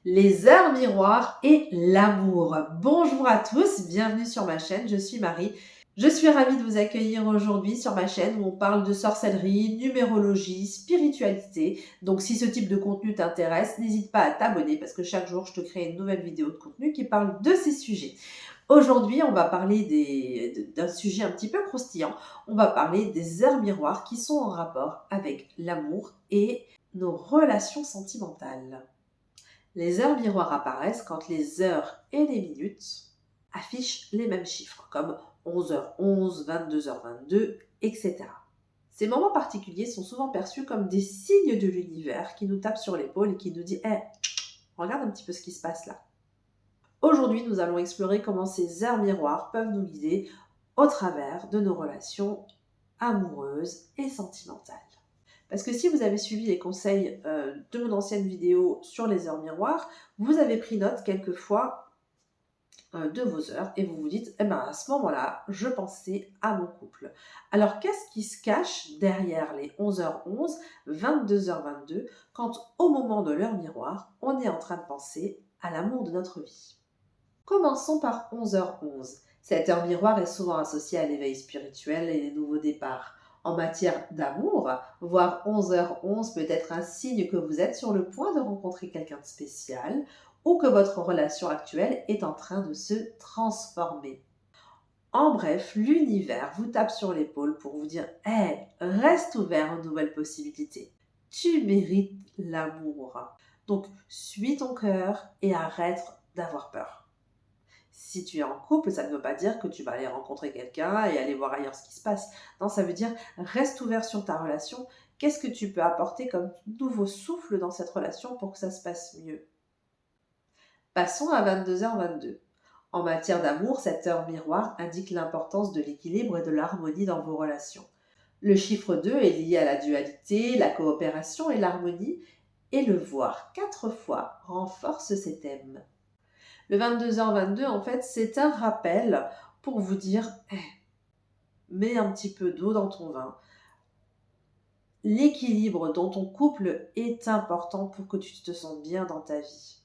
Les heures miroirs et l'amour. Bonjour à tous, bienvenue sur ma chaîne, je suis Marie. Je suis ravie de vous accueillir aujourd'hui sur ma chaîne où on parle de sorcellerie, numérologie, spiritualité. Donc si ce type de contenu t'intéresse, n'hésite pas à t'abonner parce que chaque jour je te crée une nouvelle vidéo de contenu qui parle de ces sujets. Aujourd'hui, on va parler d'un sujet un petit peu croustillant. On va parler des heures miroirs qui sont en rapport avec l'amour et nos relations sentimentales. Les heures miroirs apparaissent quand les heures et les minutes affichent les mêmes chiffres, comme 11h11, 22h22, etc. Ces moments particuliers sont souvent perçus comme des signes de l'univers qui nous tape sur l'épaule et qui nous dit « Hey, regarde un petit peu ce qui se passe là ». Aujourd'hui, nous allons explorer comment ces heures miroirs peuvent nous guider au travers de nos relations amoureuses et sentimentales. Parce que si vous avez suivi les conseils de mon ancienne vidéo sur les heures miroirs, vous avez pris note quelquefois de vos heures et vous vous dites, eh ben à ce moment-là, je pensais à mon couple. Alors qu'est-ce qui se cache derrière les 11h11, 22h22, quand au moment de l'heure miroir, on est en train de penser à l'amour de notre vie? Commençons par 11h11. Cette heure miroir est souvent associée à l'éveil spirituel et les nouveaux départs. En matière d'amour, voir 11h11 peut être un signe que vous êtes sur le point de rencontrer quelqu'un de spécial ou que votre relation actuelle est en train de se transformer. En bref, l'univers vous tape sur l'épaule pour vous dire « Hey, reste ouvert aux nouvelles possibilités. Tu mérites l'amour. » Donc, suis ton cœur et arrête d'avoir peur. Si tu es en couple, ça ne veut pas dire que tu vas aller rencontrer quelqu'un et aller voir ailleurs ce qui se passe. Non, ça veut dire reste ouvert sur ta relation. Qu'est-ce que tu peux apporter comme nouveau souffle dans cette relation pour que ça se passe mieux? Passons à 22h22. En matière d'amour, cette heure miroir indique l'importance de l'équilibre et de l'harmonie dans vos relations. Le chiffre 2 est lié à la dualité, la coopération et l'harmonie, et le voir 4 fois renforce ces thèmes. Le 22h22, en fait, c'est un rappel pour vous dire mets un petit peu d'eau dans ton vin. L'équilibre dans ton couple est important pour que tu te sentes bien dans ta vie.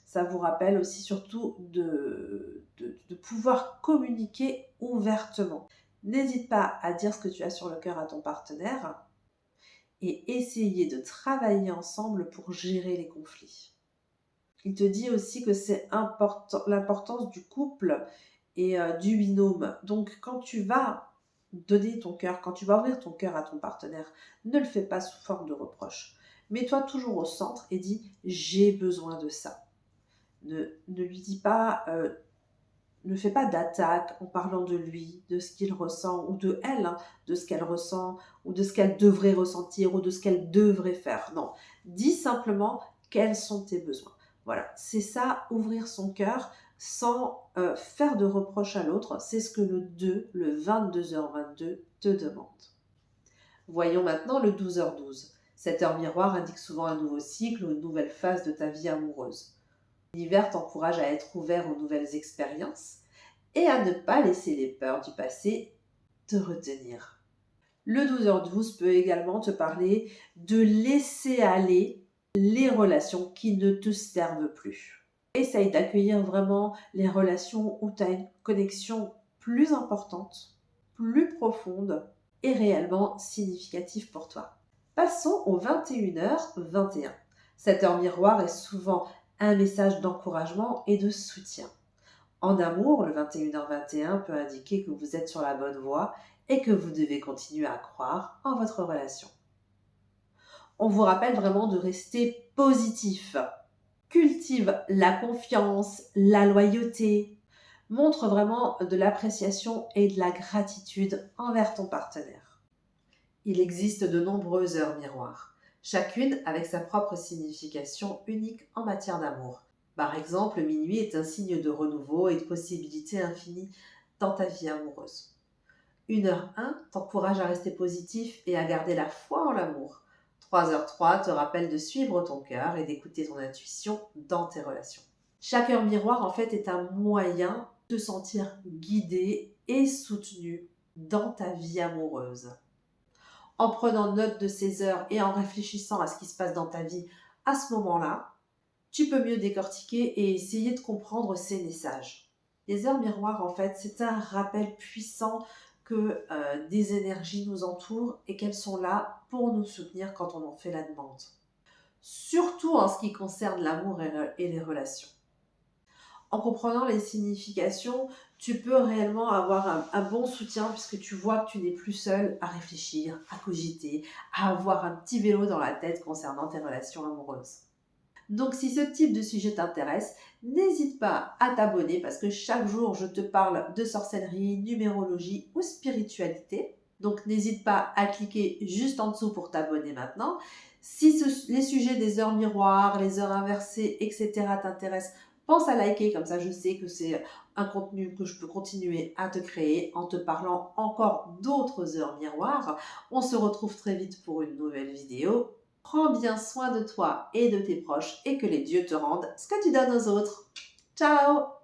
Ça vous rappelle aussi surtout de pouvoir communiquer ouvertement. N'hésite pas à dire ce que tu as sur le cœur à ton partenaire et essayer de travailler ensemble pour gérer les conflits. Il te dit aussi que c'est important, l'importance du couple et du binôme. Donc, quand tu vas donner ton cœur, quand tu vas ouvrir ton cœur à ton partenaire, ne le fais pas sous forme de reproche. Mets-toi toujours au centre et dis « j'ai besoin de ça ». Ne lui dis pas, ne fais pas d'attaque en parlant de lui, de ce qu'il ressent, ou de elle, hein, de ce qu'elle ressent, ou de ce qu'elle devrait ressentir, ou de ce qu'elle devrait faire. Non, dis simplement quels sont tes besoins. Voilà, c'est ça, ouvrir son cœur sans faire de reproches à l'autre. C'est ce que le 22h22 te demande. Voyons maintenant le 12h12. Cette heure miroir indique souvent un nouveau cycle ou une nouvelle phase de ta vie amoureuse. L'univers t'encourage à être ouvert aux nouvelles expériences et à ne pas laisser les peurs du passé te retenir. Le 12h12 peut également te parler de laisser aller les relations qui ne te servent plus. Essaye d'accueillir vraiment les relations où tu as une connexion plus importante, plus profonde et réellement significative pour toi. Passons au 21h21. Cette heure miroir est souvent un message d'encouragement et de soutien. En amour, le 21h21 peut indiquer que vous êtes sur la bonne voie et que vous devez continuer à croire en votre relation. On vous rappelle vraiment de rester positif. Cultive la confiance, la loyauté. Montre vraiment de l'appréciation et de la gratitude envers ton partenaire. Il existe de nombreuses heures miroirs, chacune avec sa propre signification unique en matière d'amour. Par exemple, minuit est un signe de renouveau et de possibilités infinies dans ta vie amoureuse. 1h01 t'encourage à rester positif et à garder la foi en l'amour. 3h03 te rappelle de suivre ton cœur et d'écouter ton intuition dans tes relations. Chaque heure miroir, en fait, est un moyen de te sentir guidé et soutenu dans ta vie amoureuse. En prenant note de ces heures et en réfléchissant à ce qui se passe dans ta vie à ce moment-là, tu peux mieux décortiquer et essayer de comprendre ces messages. Les heures miroirs, en fait, c'est un rappel puissant que des énergies nous entourent et qu'elles sont là pour nous soutenir quand on en fait la demande. Surtout en ce qui concerne l'amour et les relations. En comprenant les significations, tu peux réellement avoir un bon soutien puisque tu vois que tu n'es plus seul à réfléchir, à cogiter, à avoir un petit vélo dans la tête concernant tes relations amoureuses. Donc si ce type de sujet t'intéresse, n'hésite pas à t'abonner parce que chaque jour je te parle de sorcellerie, numérologie ou spiritualité. Donc n'hésite pas à cliquer juste en dessous pour t'abonner maintenant. Si les sujets des heures miroirs, les heures inversées, etc. t'intéressent, pense à liker, comme ça je sais que c'est un contenu que je peux continuer à te créer en te parlant encore d'autres heures miroirs. On se retrouve très vite pour une nouvelle vidéo. Prends bien soin de toi et de tes proches et que les dieux te rendent ce que tu donnes aux autres. Ciao!